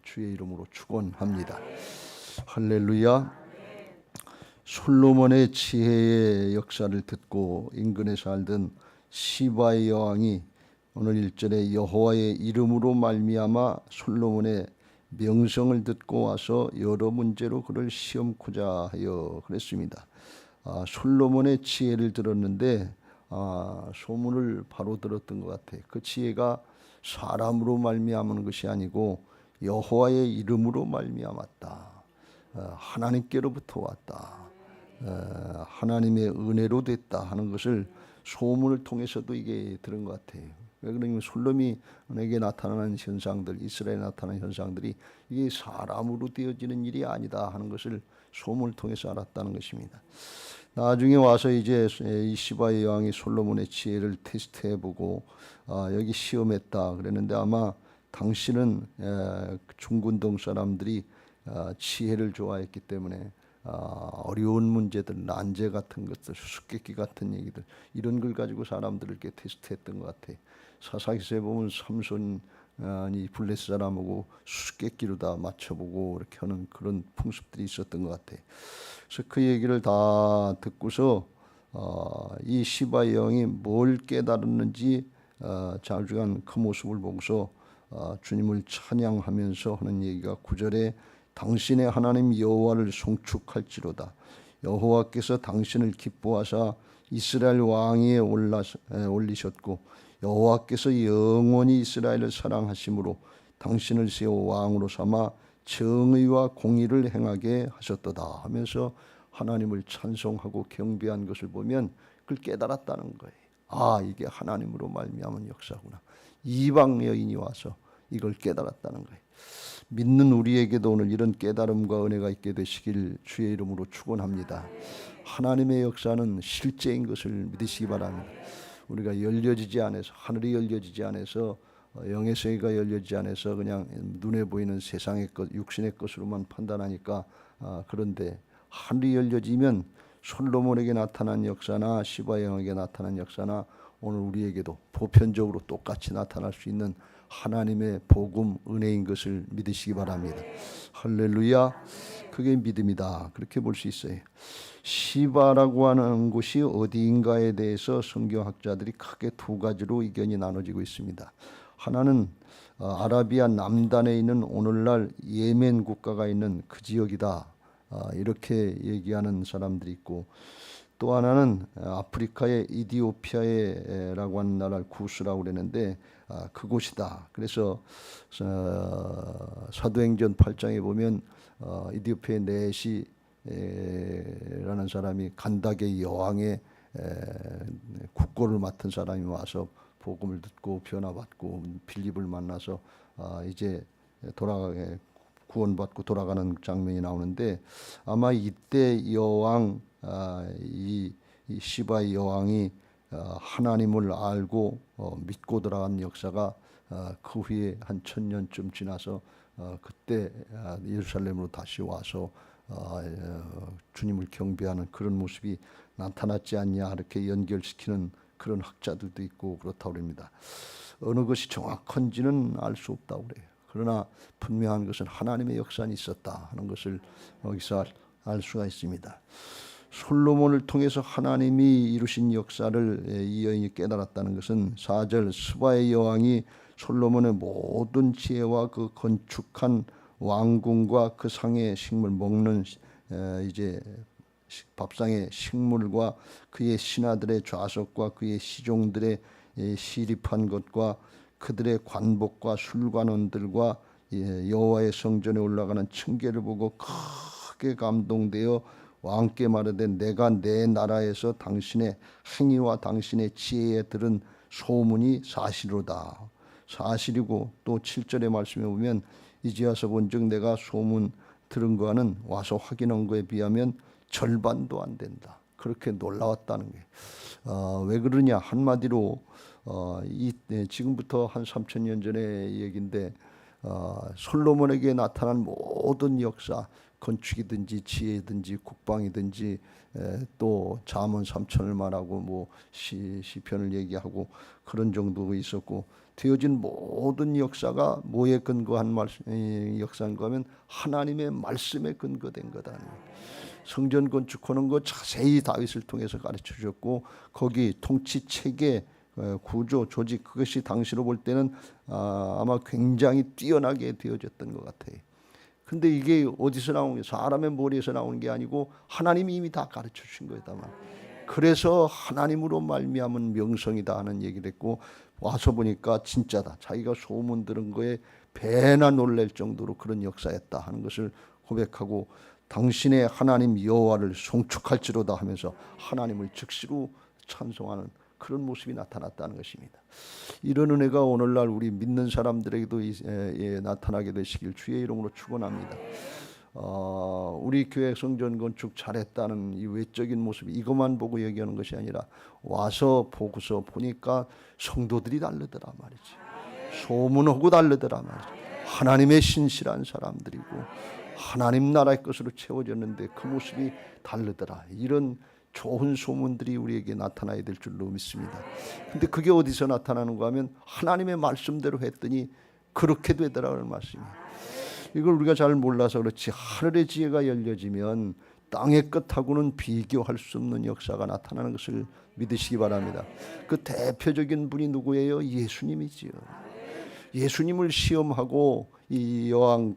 주의 이름으로 축원합니다. 할렐루야. 솔로몬의 지혜의 역사를 듣고 인근에 살던 시바의 여왕이 오늘 1절에 여호와의 이름으로 말미암아 솔로몬의 명성을 듣고 와서 여러 문제로 그를 시험코자 하여 그랬습니다. 솔로몬의 지혜를 들었는데 소문을 바로 들었던 것 같아요. 그 지혜가 사람으로 말미암은 것이 아니고 여호와의 이름으로 말미암았다. 하나님께로부터 왔다. 하나님의 은혜로 됐다 하는 것을 소문을 통해서도 이게 들은 것 같아요. 왜 그러냐면 솔로몬에게 나타나는 현상들, 이스라엘에 나타나는 현상들이 이게 사람으로 되어지는 일이 아니다 하는 것을 소문을 통해서 알았다는 것입니다. 나중에 와서 이제 이 시바의 왕이 솔로몬의 지혜를 테스트해보고 여기 시험했다 그랬는데 아마 당시는 중근동 사람들이 지혜를 좋아했기 때문에 어려운 문제들, 난제 같은 것들, 수수께끼 같은 얘기들 이런 걸 가지고 사람들을 이렇게 테스트했던 것 같아. 사사기서에 보면 삼손이 블레셋 사람하고 수수께끼로 다 맞춰보고 이렇게 하는 그런 풍습들이 있었던 것 같아. 그래서 그 얘기를 다 듣고서 이 시바의 왕이 뭘 깨달았는지 자주간 그 모습을 보고서 주님을 찬양하면서 하는 얘기가 9절에 당신의 하나님 여호와를 송축할지로다. 여호와께서 당신을 기뻐하사 이스라엘 왕위에 올리셨고 여호와께서 영원히 이스라엘을 사랑하심으로 당신을 세워 왕으로 삼아 정의와 공의를 행하게 하셨도다 하면서 하나님을 찬송하고 경배한 것을 보면 그걸 깨달았다는 거예요. 이게 하나님으로 말미암은 역사구나. 이방 여인이 와서 이걸 깨달았다는 거예요. 믿는 우리에게도 오늘 이런 깨달음과 은혜가 있게 되시길 주의 이름으로 축원합니다. 하나님의 역사는 실제인 것을 믿으시기 바랍니다. 우리가 열려지지 않아서, 하늘이 열려지지 않아서, 영의 세계가 열려지지 않아서 그냥 눈에 보이는 세상의 것, 육신의 것으로만 판단하니까 그런데 하늘이 열려지면 솔로몬에게 나타난 역사나 시바 왕에게 나타난 역사나 오늘 우리에게도 보편적으로 똑같이 나타날 수 있는 하나님의 복음 은혜인 것을 믿으시기 바랍니다. 할렐루야. 그게 믿음이다. 그렇게 볼 수 있어요. 시바라고 하는 곳이 어디인가에 대해서 성경학자들이 크게 두 가지로 의견이 나눠지고 있습니다. 하나는 아라비아 남단에 있는 오늘날 예멘 국가가 있는 그 지역이다. 이렇게 얘기하는 사람들이 있고 또 하나는 아프리카의 이디오피아라고 하는 나라를 구스라고 그러는데 그곳이다. 그래서 사도행전 8장에 보면 이디오피아의 네시라는 사람이 간닥의 여왕의 국고를 맡은 사람이 와서 복음을 듣고 변화받고 빌립을 만나서 이제 돌아가게 구원받고 돌아가는 장면이 나오는데 아마 이때 여왕 이 시바의 여왕이 하나님을 알고 믿고 들어간 역사가 그 후에 한 1000년쯤 지나서 그때 예루살렘으로 다시 와서 주님을 경배하는 그런 모습이 나타났지 않냐 이렇게 연결시키는 그런 학자들도 있고 그렇다고 합니다. 어느 것이 정확한지는 알 수 없다고 그래요. 그러나 분명한 것은 하나님의 역사는 있었다 하는 것을 여기서 알 수가 있습니다. 솔로몬을 통해서 하나님이 이루신 역사를 이 여인이 깨달았다는 것은 4절 스바의 여왕이 솔로몬의 모든 지혜와 그 건축한 왕궁과 그 상의 식물 먹는 이제 밥상의 식물과 그의 신하들의 좌석과 그의 시종들의 시립한 것과 그들의 관복과 술관원들과 여호와의 성전에 올라가는 층계를 보고 크게 감동되어 왕께 말하되 내가 내 나라에서 당신의 행위와 당신의 지혜에 들은 소문이 사실로다. 사실이고 또 7절의 말씀에 보면 이제 와서 본즉 내가 소문 들은 거와는 와서 확인한 거에 비하면 절반도 안 된다. 그렇게 놀라웠다는 게. 왜 그러냐 한마디로 지금부터 한 3000년 전의 얘기인데 솔로몬에게 나타난 모든 역사, 건축이든지 지혜든지 국방이든지 또 잠언 3천을 말하고 뭐 시편을 얘기하고 그런 정도가 있었고, 되어진 모든 역사가 뭐에 근거한 역사인가 하면 하나님의 말씀에 근거된 거다. 성전 건축하는 거 자세히 다윗을 통해서 가르쳐 주셨고, 거기 통치 체계, 구조, 조직, 그것이 당시로 볼 때는 아마 굉장히 뛰어나게 되어졌던 것 같아요. 근데 이게 어디서 나온 게, 사람의 머리에서 나오는 게 아니고 하나님이 이미 다 가르쳐 주신 거다만, 그래서 하나님으로 말미암은 명성이다 하는 얘기를 했고, 와서 보니까 진짜다, 자기가 소문 들은 거에 배나 놀랄 정도로 그런 역사였다 하는 것을 고백하고, 당신의 하나님 여호와를 송축할지로다 하면서 하나님을 즉시로 찬송하는 그런 모습이 나타났다는 것입니다. 이런 은혜가 오늘날 우리 믿는 사람들에게도 나타나게 되시길 주의 이름으로 축원합니다. 우리 교회 성전 건축 잘했다는 이 외적인 모습이 이것만 보고 얘기하는 것이 아니라, 와서 보고서 보니까 성도들이 다르더라 말이지. 소문하고 다르더라 말이지. 하나님의 신실한 사람들이고 하나님 나라의 것으로 채워졌는데 그 모습이 다르더라. 이런 좋은 소문들이 우리에게 나타나야 될 줄로 믿습니다. 근데 그게 어디서 나타나는가 하면 하나님의 말씀대로 했더니 그렇게 되더라는 말씀이에요. 이걸 우리가 잘 몰라서 그렇지, 하늘의 지혜가 열려지면 땅의 끝하고는 비교할 수 없는 역사가 나타나는 것을 믿으시기 바랍니다. 그 대표적인 분이 누구예요? 예수님이지요. 예수님을 시험하고 이 여왕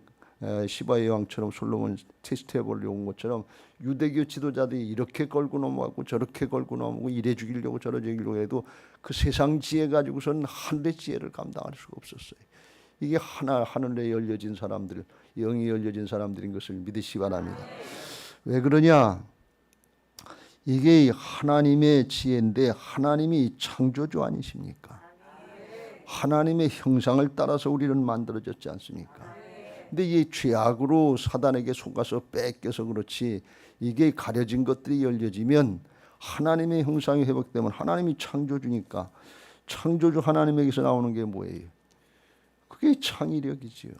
시바의 여왕처럼 솔로몬 테스트해 보려고 온 것처럼 유대교 지도자들이 이렇게 걸고 넘어가고 저렇게 걸고 넘어가고 이래 죽이려고 저래 죽이려고 해도 그 세상 지혜 가지고서는 하늘의 지혜를 감당할 수가 없었어요. 이게 하늘에 열려진 사람들, 영이 열려진 사람들인 것을 믿으시기 바랍니다. 왜 그러냐? 이게 하나님의 지혜인데 하나님이 창조주 아니십니까? 하나님의 형상을 따라서 우리는 만들어졌지 않습니까? 근데 이 죄악으로 사단에게 속아서 뺏겨서 그렇지, 이게 가려진 것들이 열려지면 하나님의 형상이 회복되면, 하나님이 창조주니까 창조주 하나님에게서 나오는 게 뭐예요? 그게 창의력이지요.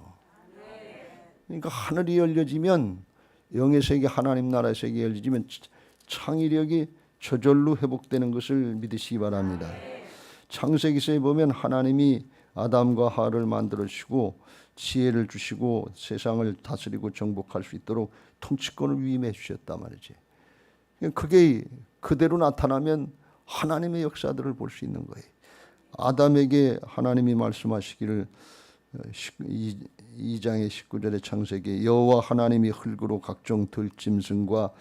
그러니까 하늘이 열려지면, 영의 세계, 하나님 나라의 세계 열리지면 창의력이 저절로 회복되는 것을 믿으시기 바랍니다. 창세기서에 보면 하나님이 아담과 하와를 만들어 주시고 지혜를 주시고 세상을 다스리고 정복할 수 있도록 통치권을 위임해 주셨단 말이지. 그게 그대로 나타나면 하나님의 역사들을 볼 수 있는 거예요. 아담에게 하나님이 말씀하시기를 2장의 19절의 창세기, 여호와 하나님이 흙으로 각종 들짐승과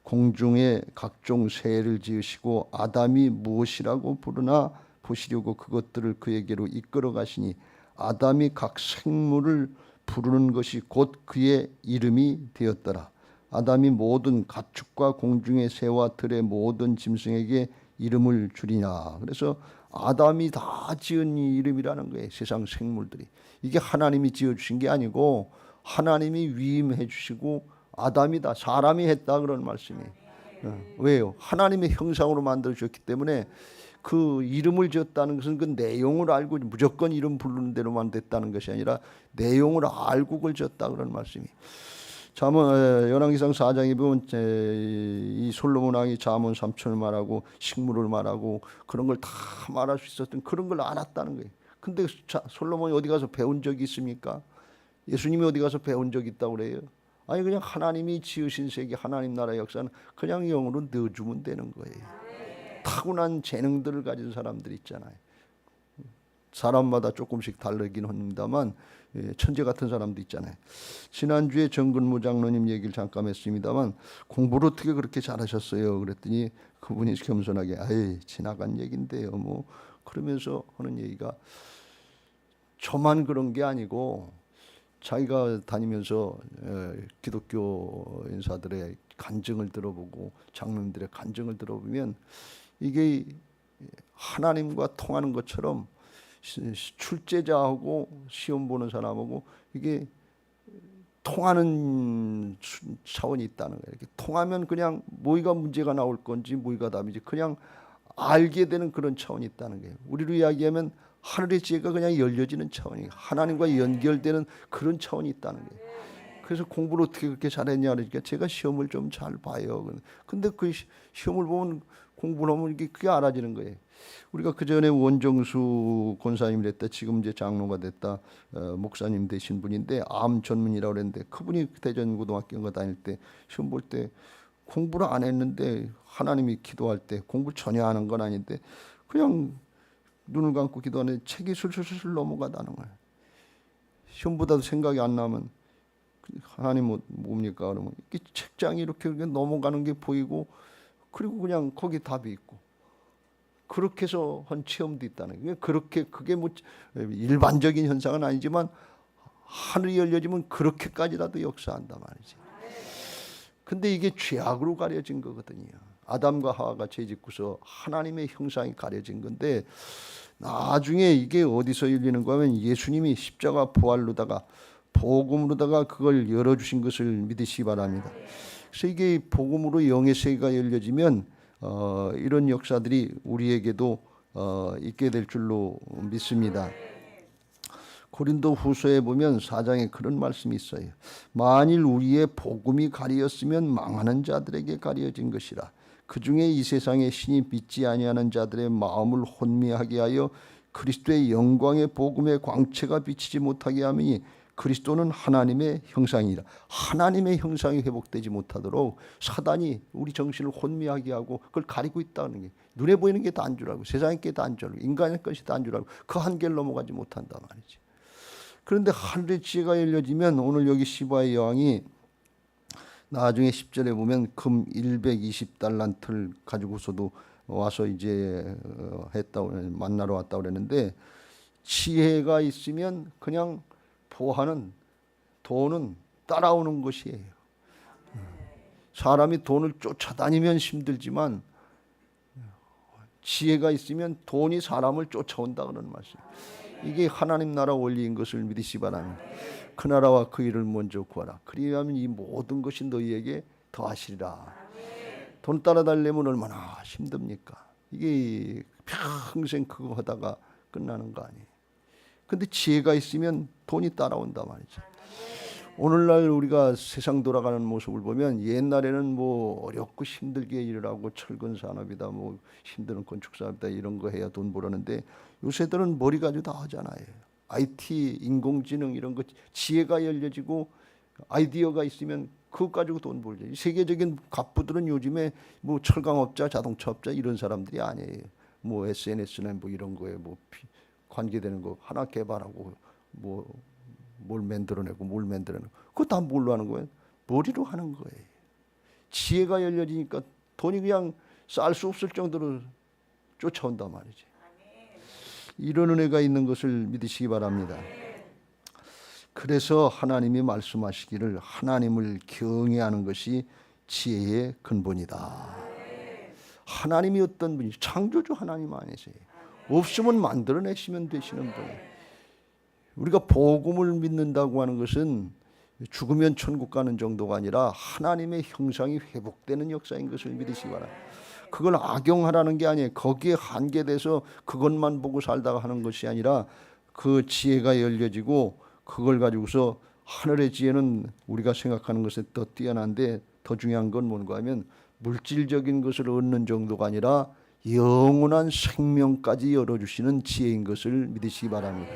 공중의 각종 새를 지으시고 아담이 무엇이라고 부르나 보시려고 그것들을 그에게로 이끌어 가시니, 아담이 각 생물을 부르는 것이 곧 그의 이름이 되었더라. 아담이 모든 가축과 공중의 새와 들의 모든 짐승에게 이름을 주리냐. 그래서 아담이 다 지은 이 이름이라는 거예요. 세상 생물들이. 이게 하나님이 지어주신 게 아니고 하나님이 위임해 주시고 아담이 다 사람이 했다 그런 말씀이에요. 왜요? 하나님의 형상으로 만들어 주셨기 때문에 그 이름을 지었다는 것은 그 내용을 알고 무조건 이름 부르는 대로만 됐다는 것이 아니라 내용을 알고 그걸 지었다 그런 말씀이. 잠언 열왕기상 4장에 보면 이 솔로몬 왕이 잠언 3천을 말하고 식물을 말하고 그런 걸 다 말할 수 있었던 그런 걸 알았다는 거예요. 근데 솔로몬이 어디 가서 배운 적이 있습니까? 예수님이 어디 가서 배운 적이 있다고 그래요? 아니, 그냥 하나님이 지으신 세계, 하나님 나라의 역사는 그냥 영으로 넣어주면 되는 거예요. 타고난 재능들을 가진 사람들 있잖아요. 사람마다 조금씩 다르긴 합니다만 천재 같은 사람도 있잖아요. 지난주에 정근무 장로님 얘기를 잠깐 했습니다만, 공부를 어떻게 그렇게 잘하셨어요? 그랬더니 그분이 겸손하게 아이 지나간 얘긴데요 뭐 그러면서 하는 얘기가, 저만 그런 게 아니고 자기가 다니면서 기독교 인사들의 간증을 들어보고 장로님들의 간증을 들어보면 이게 하나님과 통하는 것처럼 출제자하고 시험 보는 사람하고 이게 통하는 차원이 있다는 거예요. 이렇게 통하면 그냥 뭐가 문제가 나올 건지 뭐가 답인지 그냥 알게 되는 그런 차원이 있다는 거예요. 우리로 이야기하면 하늘의 지혜가 그냥 열려지는 차원이, 하나님과 연결되는 그런 차원이 있다는 거예요. 그래서 공부를 어떻게 그렇게 잘했냐 그러니까 제가 시험을 좀 잘 봐요. 근데 그 시험을 보면 공부를 하면 그게 알아지는 거예요. 우리가 그 전에 원정수 권사님이 됐다, 지금 이제 장로가 됐다, 목사님 되신 분인데 암 전문이라고 그랬는데, 그분이 대전고등학교 다닐 때 시험 볼 때 공부를 안 했는데, 하나님이 기도할 때 공부 전혀 안 한 건 아닌데 그냥 눈을 감고 기도하는데 책이 술술술 넘어가다는 거예요. 시험보다도 생각이 안 나면 하나님 뭡니까 그러면 이렇게 책장이 이렇게 넘어가는 게 보이고, 그리고 그냥 거기 답이 있고, 그렇게 해서 한 체험도 있다는 거예요. 그게 뭐 일반적인 현상은 아니지만 하늘이 열려지면 그렇게까지라도 역사한단 말이지. 근데 이게 죄악으로 가려진 거거든요. 아담과 하와가 죄 짓고서 하나님의 형상이 가려진 건데, 나중에 이게 어디서 열리는 거면 예수님이 십자가 부활로다가 복음으로다가 그걸 열어주신 것을 믿으시기 바랍니다. 그래서 이게 복음으로 영의 세계가 열려지면 이런 역사들이 우리에게도 있게 될 줄로 믿습니다. 고린도 후서에 보면 4장에 그런 말씀이 있어요. 만일 우리의 복음이 가리었으면 망하는 자들에게 가려진 것이라. 그 중에 이 세상의 신이 믿지 아니하는 자들의 마음을 혼미하게 하여 그리스도의 영광의 복음의 광채가 비치지 못하게 하니, 그리스도는 하나님의 형상이라. 하나님의 형상이 회복되지 못하도록 사단이 우리 정신을 혼미하게 하고 그걸 가리고 있다는 게, 눈에 보이는 게 다 안 줄 알고 세상의 게 다 안 줄 알고 인간의 것이 다 안 줄 알고 그 한계를 넘어가지 못한단 말이지. 그런데 하늘의 지혜가 열려지면, 오늘 여기 시바의 여왕이 나중에 10절에 보면 금 120달란트를 가지고서도 와서 이제 만나러 왔다고 그랬는데, 지혜가 있으면 그냥 보하는 돈은 따라오는 것이에요. 사람이 돈을 쫓아다니면 힘들지만 지혜가 있으면 돈이 사람을 쫓아온다 그런 말씀. 이게 하나님 나라 원리인 것을 믿으시기 바랍니다. 그 나라와 그 일을 먼저 구하라. 그리하면 이 모든 것이 너희에게 더하시리라. 돈 따라다니려면 얼마나 힘듭니까? 이게 평생 그거 하다가 끝나는 거 아니에요. 근데 지혜가 있으면 돈이 따라온다 말이죠. 오늘날 우리가 세상 돌아가는 모습을 보면, 옛날에는 뭐 어렵고 힘들게 일을 하고 철근 산업이다, 뭐 힘든 건축 산업이다, 이런 거 해야 돈 벌었는데, 요새들은 머리 가지고 다 하잖아요. IT, 인공지능 이런 거, 지혜가 열려지고 아이디어가 있으면 그것 가지고 돈 벌죠. 세계적인 갑부들은 요즘에 뭐 철강업자, 자동차업자 이런 사람들이 아니에요. 뭐 SNS나 뭐 이런 거에 뭐 관계되는 거 하나 개발하고 뭘 만들어내고 그거 다 뭘로 하는 거예요? 머리로 하는 거예요. 지혜가 열려지니까 돈이 그냥 쌀 수 없을 정도로 쫓아온단 말이지. 이런 은혜가 있는 것을 믿으시기 바랍니다. 그래서 하나님이 말씀하시기를 하나님을 경외하는 것이 지혜의 근본이다. 하나님이 어떤 분이, 창조주 하나님 아니세요. 없으면 만들어내시면 되시는 분이에요. 우리가 복음을 믿는다고 하는 것은 죽으면 천국 가는 정도가 아니라 하나님의 형상이 회복되는 역사인 것을 믿으시기 바랍니다. 그걸 악용하라는 게 아니에요. 거기에 한계돼서 그것만 보고 살다가 하는 것이 아니라, 그 지혜가 열려지고 그걸 가지고서, 하늘의 지혜는 우리가 생각하는 것에 더 뛰어난데, 더 중요한 건 뭔가 하면 물질적인 것을 얻는 정도가 아니라 영원한 생명까지 열어주시는 지혜인 것을 믿으시기 바랍니다.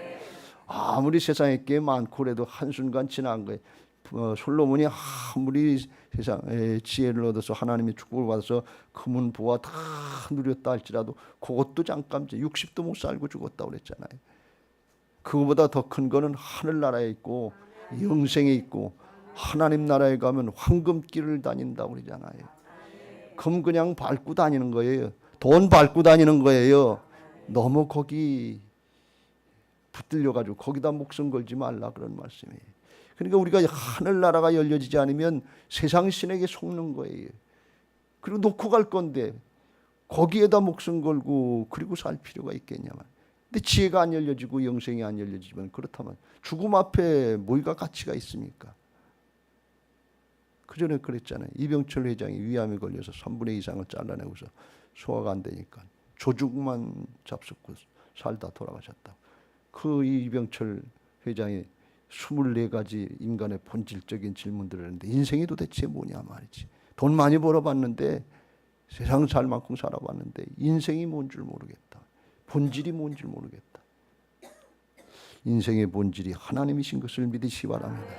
아무리 세상에 게 많고 그래도 한순간 지난 거예요. 솔로몬이 아무리 세상에 지혜를 얻어서 하나님의 축복을 받아서 금은 보화 다 누렸다 할지라도 그것도 잠깐 60도 못 살고 죽었다고 그랬잖아요. 그거보다 더 큰 거는 하늘나라에 있고 영생에 있고, 하나님 나라에 가면 황금길을 다닌다고 그러잖아요. 금 그냥 밟고 다니는 거예요. 돈 밟고 다니는 거예요. 너무 거기 붙들려가지고 거기다 목숨 걸지 말라 그런 말씀이에요. 그러니까 우리가 하늘나라가 열려지지 않으면 세상 신에게 속는 거예요. 그리고 놓고 갈 건데 거기에다 목숨 걸고 그리고 살 필요가 있겠냐면. 근데 지혜가 안 열려지고 영생이 안 열려지면, 그렇다면 죽음 앞에 뭐가 가치가 있습니까? 그 전에 그랬잖아요. 이병철 회장이 위암에 걸려서 3분의 2 이상을 잘라내고서 소화가 안 되니까 조죽만 잡숫고 살다 돌아가셨다. 그 이병철 회장이 24가지 인간의 본질적인 질문들을 했는데 인생이 도대체 뭐냐 말이지. 돈 많이 벌어봤는데 세상 살 만큼 살아봤는데 인생이 뭔 줄 모르겠다. 본질이 뭔 줄 모르겠다. 인생의 본질이 하나님이신 것을 믿으시기 바랍니다.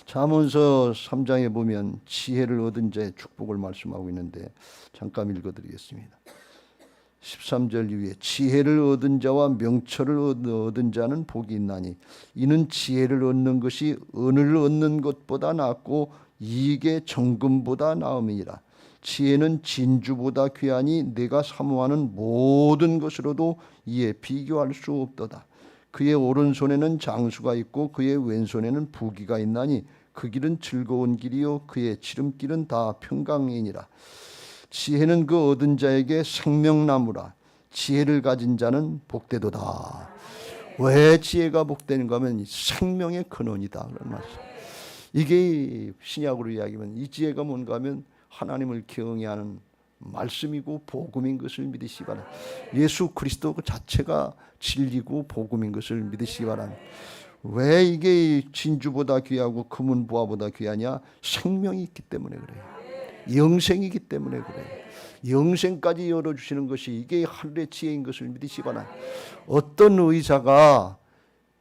잠언서 3장에 보면 지혜를 얻은 자의 축복을 말씀하고 있는데 잠깐 읽어드리겠습니다. 13절 이후에 지혜를 얻은 자와 명철을 얻은 자는 복이 있나니 이는 지혜를 얻는 것이 은을 얻는 것보다 낫고 이익의 정금보다 나음이니라. 지혜는 진주보다 귀하니 내가 사모하는 모든 것으로도 이에 비교할 수 없도다. 그의 오른손에는 장수가 있고 그의 왼손에는 부귀가 있나니 그 길은 즐거운 길이요 그의 지름길은 다 평강이니라. 지혜는 그 얻은 자에게 생명나무라. 지혜를 가진 자는 복되도다. 왜 지혜가 복되는가 하면 생명의 근원이다 그런 말씀. 이게 신약으로 이야기하면 이 지혜가 뭔가 하면 하나님을 경외하는 말씀이고 복음인 것을 믿으시기 바랍니다. 예수 그리스도 그 자체가 진리고 복음인 것을 믿으시기 바랍니다. 왜 이게 진주보다 귀하고 금은보화보다 귀하냐? 생명이 있기 때문에 그래요. 영생이기 때문에 그래요. 영생까지 열어주시는 것이 이게 하늘의 지혜인 것을 믿으시기 바랍니다. 어떤 의사가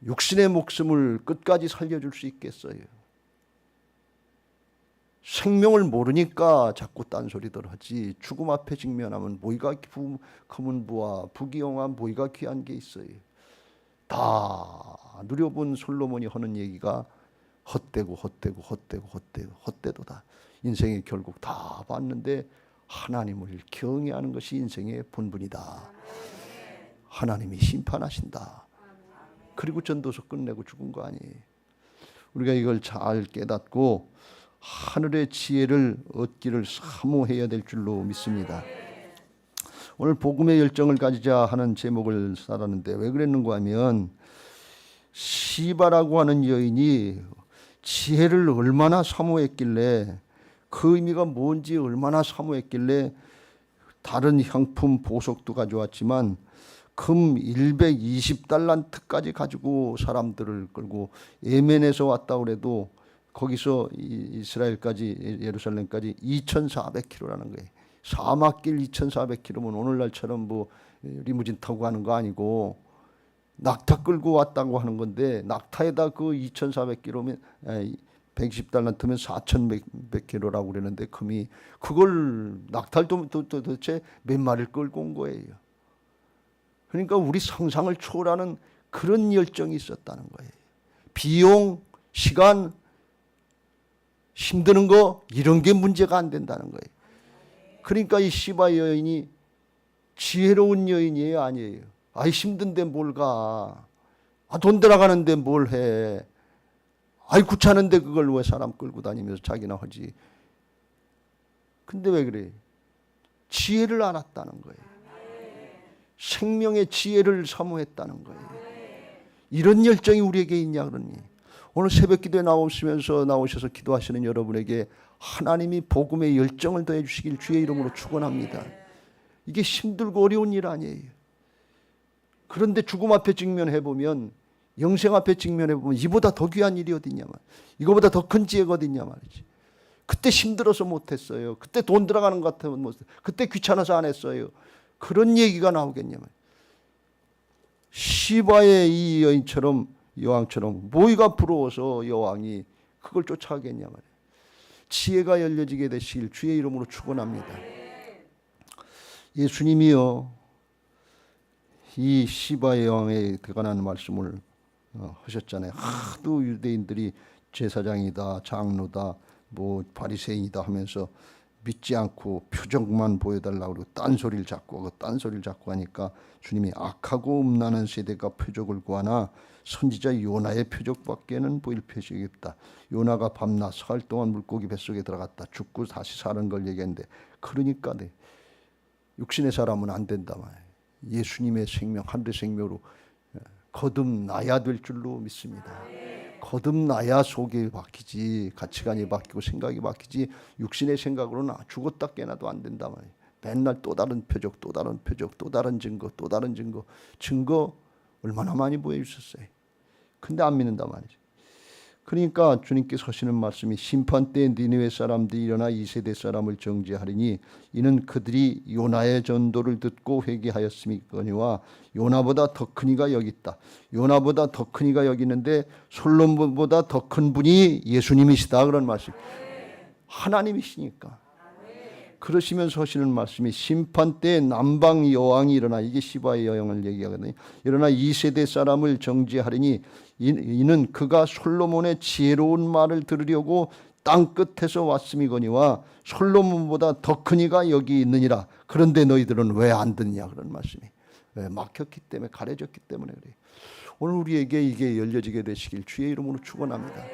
육신의 목숨을 끝까지 살려줄 수 있겠어요? 생명을 모르니까 자꾸 딴소리들 하지. 죽음 앞에 직면하면 뭐가 금은보화 부귀영화 뭐가 귀한 게 있어요. 다 누려본 솔로몬이 하는 얘기가 헛되도다. 인생이 결국 다 봤는데 하나님을 경외하는 것이 인생의 본분이다. 하나님이 심판하신다. 그리고 전도서 끝내고 죽은 거 아니에요. 우리가 이걸 잘 깨닫고 하늘의 지혜를 얻기를 사모해야 될 줄로 믿습니다. 오늘 복음의 열정을 가지자 하는 제목을 살았는데 왜 그랬는가 하면 시바라고 하는 여인이 지혜를 얼마나 사모했길래 그 의미가 뭔지 얼마나 사모했길래 다른 향품 보석도 가져왔지만 금 120달란트까지 가지고 사람들을 끌고 예멘에서 왔다 그래도 거기서 이스라엘까지 예루살렘까지 2,400km라는 거예요. 사막길 2,400km면 오늘날처럼 뭐 리무진 타고 가는 거 아니고 낙타 끌고 왔다고 하는 건데 낙타에다 그 2,400km면 120달란트면 4,100km라고 그러는데 금이 그걸 낙타를 도대체 몇 마리를 끌고 온 거예요. 그러니까 우리 상상을 초월하는 그런 열정이 있었다는 거예요. 비용, 시간, 힘드는 거 이런 게 문제가 안 된다는 거예요. 그러니까 이 시바 여인이 지혜로운 여인이에요, 아니에요? 아이 힘든데 뭘 가? 돈 들어가는데 뭘 해? 아이 귀찮은데 그걸 왜 사람 끌고 다니면서 자기나 하지? 근데 왜 그래? 지혜를 알았다는 거예요. 생명의 지혜를 사모했다는 거예요. 이런 열정이 우리에게 있냐 그러니? 오늘 새벽 기도에 나오셔서 기도하시는 여러분에게 하나님이 복음의 열정을 더해 주시길 주의 이름으로 축원합니다. 이게 힘들고 어려운 일 아니에요. 그런데 죽음 앞에 직면해 보면, 영생 앞에 직면해 보면 이보다 더 귀한 일이 어딨냐 말. 이거보다 더 큰 지혜가 어딨냐 말이지. 그때 힘들어서 못했어요. 그때 돈 들어가는 것 같아서 못했어요. 그때 귀찮아서 안 했어요. 그런 얘기가 나오겠냐 말. 시바의 이 여인처럼 여왕처럼 뭐가 부러워서 여왕이 그걸 쫓아가겠냐 말이에요. 지혜가 열려지게 되시길 주의 이름으로 축원합니다. 예수님이요 이 시바의 여왕에 관한 말씀을 하셨잖아요. 하도 유대인들이 제사장이다, 장로다, 뭐 바리새인이다 하면서 믿지 않고 표적만 보여달라고 그러고 딴소리를 자꾸 하니까 주님이 악하고 음란한 세대가 표적을 구하나 선지자 요나의 표적밖에는 보일 표적이 없다. 요나가 밤낮 사흘 동안 물고기 뱃속에 들어갔다 죽고 다시 사는 걸 얘기했는데 그러니까 육신의 사람은 안 된다 말이에요. 예수님의 생명 하늘의 생명으로 거듭나야 될 줄로 믿습니다. 거듭나야 속이 바뀌지 가치관이 바뀌고 생각이 바뀌지 육신의 생각으로는 죽었다 깨나도 안 된다 말이에요. 맨날 또 다른 표적, 또 다른 표적, 또 다른 증거, 또 다른 증거. 증거 얼마나 많이 보여주셨어요. 근데 안 믿는단 말이죠. 그러니까 주님께서 하시는 말씀이 심판 때 니느웨 사람들이 일어나 2세대 사람을 정죄하리니 이는 그들이 요나의 전도를 듣고 회개하였음이거니와 요나보다 더 큰 이가 여기 있다. 요나보다 더 큰 이가 여기 있는데 솔로몬보다 더 큰 분이 예수님이시다. 그런 말씀. 하나님이시니까. 그러시면서 하시는 말씀이 심판 때 남방 여왕이 일어나, 이게 시바의 여왕을 얘기하거든요. 일어나 2세대 사람을 정죄하리니 이는 그가 솔로몬의 지혜로운 말을 들으려고 땅 끝에서 왔음이거니와 솔로몬보다 더 큰 이가 여기 있느니라. 그런데 너희들은 왜 안 듣냐. 그런 말씀이. 왜? 막혔기 때문에, 가려졌기 때문에 그래요. 오늘 우리에게 이게 열려지게 되시길 주의 이름으로 축원합니다.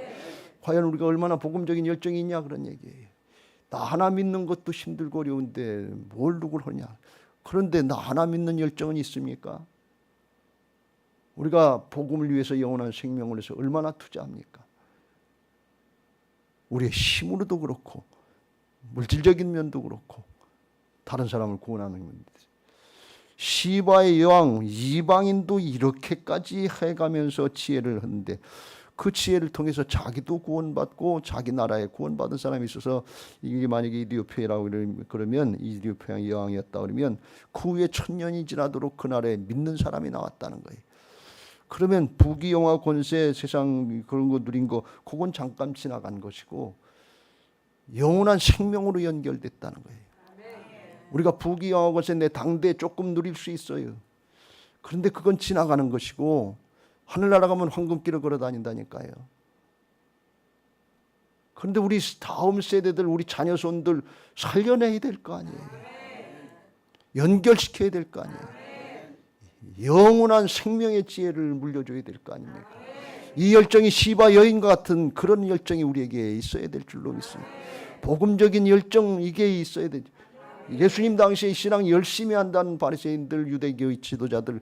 과연 우리가 얼마나 복음적인 열정이 있냐 그런 얘기예요. 나 하나 믿는 것도 힘들고 어려운데 뭘 누굴 하냐. 그런데 나 하나 믿는 열정은 있습니까? 우리가 복음을 위해서 영원한 생명을 위해서 얼마나 투자합니까? 우리의 힘으로도 그렇고 물질적인 면도 그렇고 다른 사람을 구원하는 면도. 시바의 여왕 이방인도 이렇게까지 해가면서 지혜를 하는데 그 지혜를 통해서 자기도 구원받고 자기 나라에 구원받은 사람이 있어서, 이게 만약에 이디오피아라고 그러면 이디오피아 여왕이었다 그러면 그 후에 1000년이 지나도록 그 나라에 믿는 사람이 나왔다는 거예요. 그러면 부귀영화 권세 세상 그런 거 누린 거 그건 잠깐 지나간 것이고 영원한 생명으로 연결됐다는 거예요. 우리가 부귀영화 권세 내 당대에 조금 누릴 수 있어요. 그런데 그건 지나가는 것이고 하늘나라 가면 황금길을 걸어 다닌다니까요. 그런데 우리 다음 세대들, 우리 자녀손들 살려내야 될 거 아니에요. 연결시켜야 될 거 아니에요. 영원한 생명의 지혜를 물려줘야 될 거 아닙니까? 이 열정이 시바 여인과 같은 그런 열정이 우리에게 있어야 될 줄로 믿습니다. 복음적인 열정, 이게 있어야 되죠. 예수님 당시에 신앙 열심히 한다는 바리새인들, 유대교의 지도자들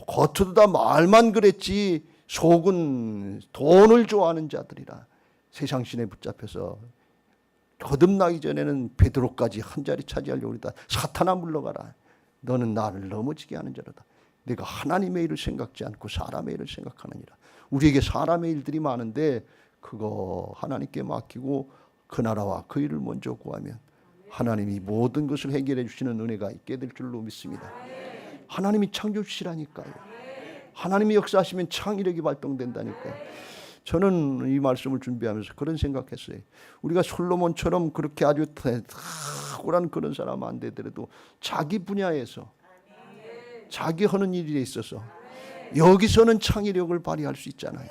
겉으로 다 말만 그랬지 속은 돈을 좋아하는 자들이라 세상 신에 붙잡혀서 거듭나기 전에는 베드로까지 한 자리 차지하려고 그러다 사탄아 물러가라. 너는 나를 넘어지게 하는 자로다. 내가 하나님의 일을 생각지 않고 사람의 일을 생각하느니라. 우리에게 사람의 일들이 많은데 그거 하나님께 맡기고 그 나라와 그 일을 먼저 구하면 하나님이 모든 것을 해결해 주시는 은혜가 있게 될 줄로 믿습니다. 하나님이 창조주시라니까요. 하나님이 역사하시면 창의력이 발동된다니까요. 저는 이 말씀을 준비하면서 그런 생각했어요. 우리가 솔로몬처럼 그렇게 아주 탁월한 그런 사람 안 되더라도 자기 분야에서 자기 하는 일에 있어서 여기서는 창의력을 발휘할 수 있잖아요.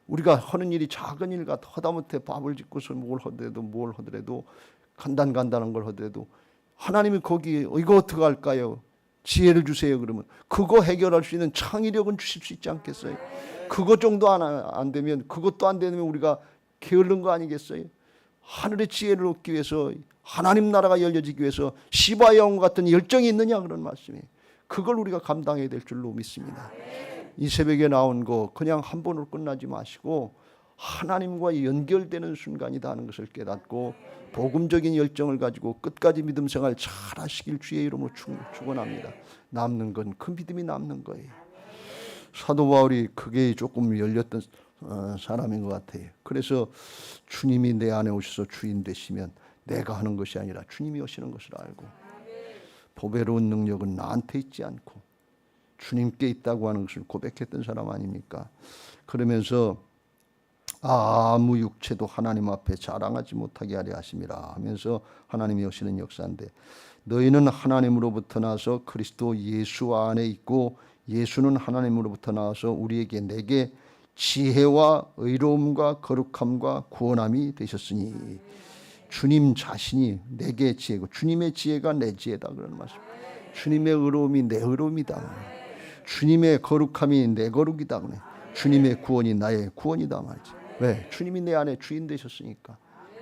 우리가 하는 일이 작은 일 같아. 하다못해 밥을 짓고서 뭘 하더라도 간단한 걸 하더라도 하나님이 거기 이거 어떻게 할까요? 지혜를 주세요. 그러면 그거 해결할 수 있는 창의력은 주실 수 있지 않겠어요? 그것 정도 안 되면, 그것도 안 되면 우리가 게으른 거 아니겠어요? 하늘의 지혜를 얻기 위해서, 하나님 나라가 열려지기 위해서 시바 여왕 같은 열정이 있느냐 그런 말씀이에요. 그걸 우리가 감당해야 될 줄로 믿습니다. 이 새벽에 나온 거 그냥 한 번으로 끝나지 마시고 하나님과 연결되는 순간이다 하는 것을 깨닫고 복음적인 열정을 가지고 끝까지 믿음 생활 잘 하시길 주의 이름으로 축원합니다. 남는 건 그 믿음이 남는 거예요. 사도 바울이 그게 조금 열렸던 사람인 것 같아요. 그래서 주님이 내 안에 오셔서 주인 되시면 내가 하는 것이 아니라 주님이 오시는 것을 알고 보배로운 능력은 나한테 있지 않고 주님께 있다고 하는 것을 고백했던 사람 아닙니까? 그러면서 아무 육체도 하나님 앞에 자랑하지 못하게 하려 하심이라 하면서 하나님이 오시는 역사인데, 너희는 하나님으로부터 나서 그리스도 예수 안에 있고 예수는 하나님으로부터 나와서 우리에게 내게 지혜와 의로움과 거룩함과 구원함이 되셨으니, 주님 자신이 내게 지혜고 주님의 지혜가 내 지혜다 그런 말씀. 주님의 의로움이 내 의로움이다. 주님의 거룩함이 내 거룩이다. 주님의 구원이 나의 구원이다 말이지. 왜? 주님이 내 안에 주인 되셨으니까.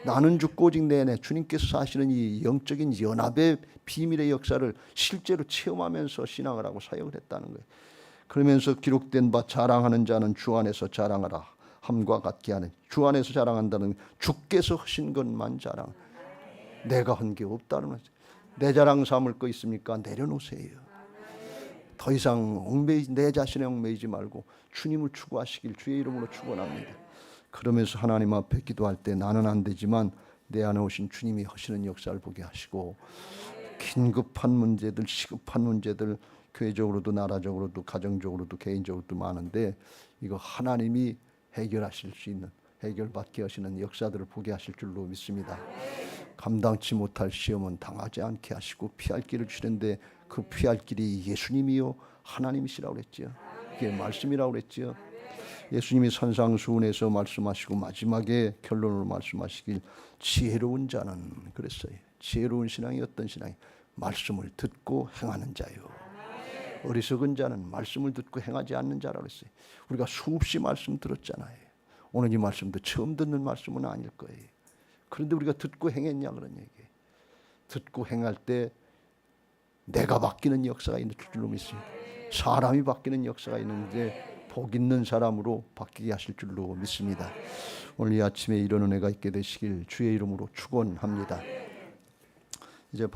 나는 죽고 오직 내 안에 주님께서 사시는 이 영적인 연합의 비밀의 역사를 실제로 체험하면서 신앙을 하고 사역을 했다는 거예요. 그러면서 기록된 바 자랑하는 자는 주 안에서 자랑하라 함과 같게 하는, 주 안에서 자랑한다는 주께서 하신 것만 자랑. 내가 한 게 없다는 거죠. 내 자랑 삼을 거 있습니까? 내려놓으세요. 더 이상 내 자신에 얽매이지 말고 주님을 추구하시길 주의 이름으로 축원합니다. 그러면서 하나님 앞에 기도할 때 나는 안 되지만 내 안에 오신 주님이 하시는 역사를 보게 하시고, 긴급한 문제들, 시급한 문제들, 교회적으로도 나라적으로도 가정적으로도 개인적으로도 많은데 이거 하나님이 해결하실 수 있는, 해결받게 하시는 역사들을 보게 하실 줄로 믿습니다. 감당치 못할 시험은 당하지 않게 하시고 피할 길을 주시는데 그 피할 길이 예수님이요 하나님이시라고 그랬죠. 그게 말씀이라고 그랬죠. 예수님이 산상수훈에서 말씀하시고 마지막에 결론으로 말씀하시길 지혜로운 자는 그랬어요. 지혜로운 신앙이 어떤 신앙이? 말씀을 듣고 행하는 자요. 어리석은 자는 말씀을 듣고 행하지 않는 자라고 했어요. 우리가 수없이 말씀 들었잖아요. 오늘 이 말씀도 처음 듣는 말씀은 아닐 거예요. 그런데 우리가 듣고 행했냐 그런 얘기예요. 듣고 행할 때 내가 바뀌는 역사가 있는 줄로 믿습니다. 사람이 바뀌는 역사가 있는데 복 있는 사람으로 바뀌게 하실 줄로 믿습니다. 오늘 이 아침에 이런 은혜가 있게 되시길 주의 이름으로 축원합니다. 이제